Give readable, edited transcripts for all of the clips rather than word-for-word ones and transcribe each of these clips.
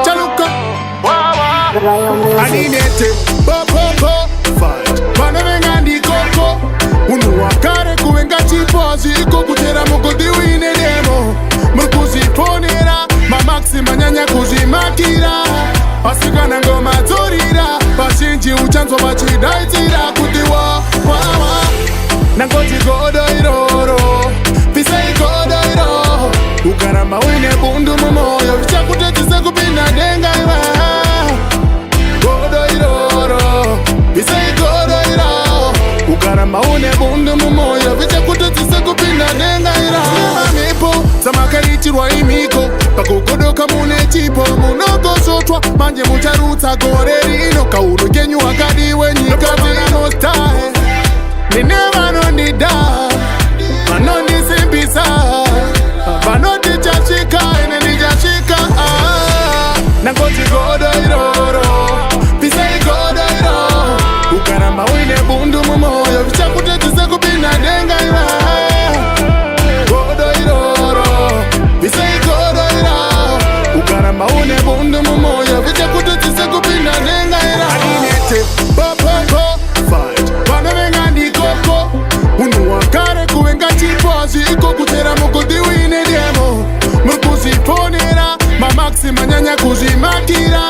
Chaluka Aninete Popo Fight Panevenga ndi koko Unu wakare kuwenga chipozi Iko kutera mukodi wine demo Murkuzi ponera Mamaxi manyanya kuzimakira Asikana ngoma zorira Bashinji uchanzo bachidaitira Kutiwa Nangoti godo iroro Pisei godo iroro Ukarama wine bundu mumoyo Vichakutetise kupinda denga iwa Godo iroro Pisei godo iroro Ukarama wine bundu mumoyo Vichakutetise kupinda denga ira Mamipo Samakarichirwa imiko Pakukodoka mune chipo Munogo sotwa Manje mucharuta gore rino Kauru kenyu wakadiwe nyika zino stahe Nineva nondi da Manondi simbisa Manoti chachika Ineni chachika Nangoti godo iroro Pisei godo iroro Ukarama wine bundu mumoyo Vichakutetise kupinda denga ira Godo iroro Pisei godo iroro Ukarama wine bundu mumoyo Vichakutetise kupinda denga ira Aninete Popo Fight Panevenga ndi koko Unu wakare kuwenga chipozi Iko kutera mukodi wine demo Murkuzi ponera Mamaxi manyanya kuzimakira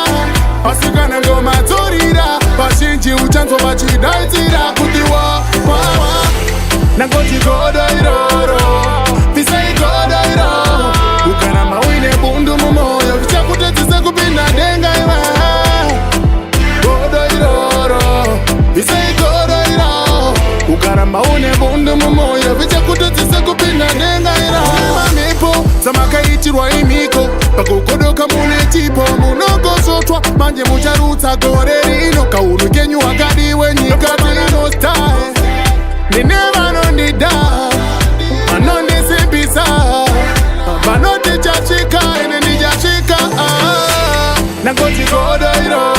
Asikana ngoma zorira Bashinji uchanzo bachidaitira Kutiwa Nangoti godo iroro Pisei godo iroro Ukarama wine bundu mumoyo Vichakutetise kupinda denga iwa Godo iroro Pisei godo iroro Ukarama wine bundu mumoyo Vichakutetise kupinda denga ira Mamipo Samakaichirwa imiko Pakukodoka mune chipo Munogo sotwa Manje mucharuta gore rino Kauru kenyu wakadiwe nyika zino stahe Nineva nondi da Manondi simbisa Manoti chachika Ineni chachika Nangoti godo iro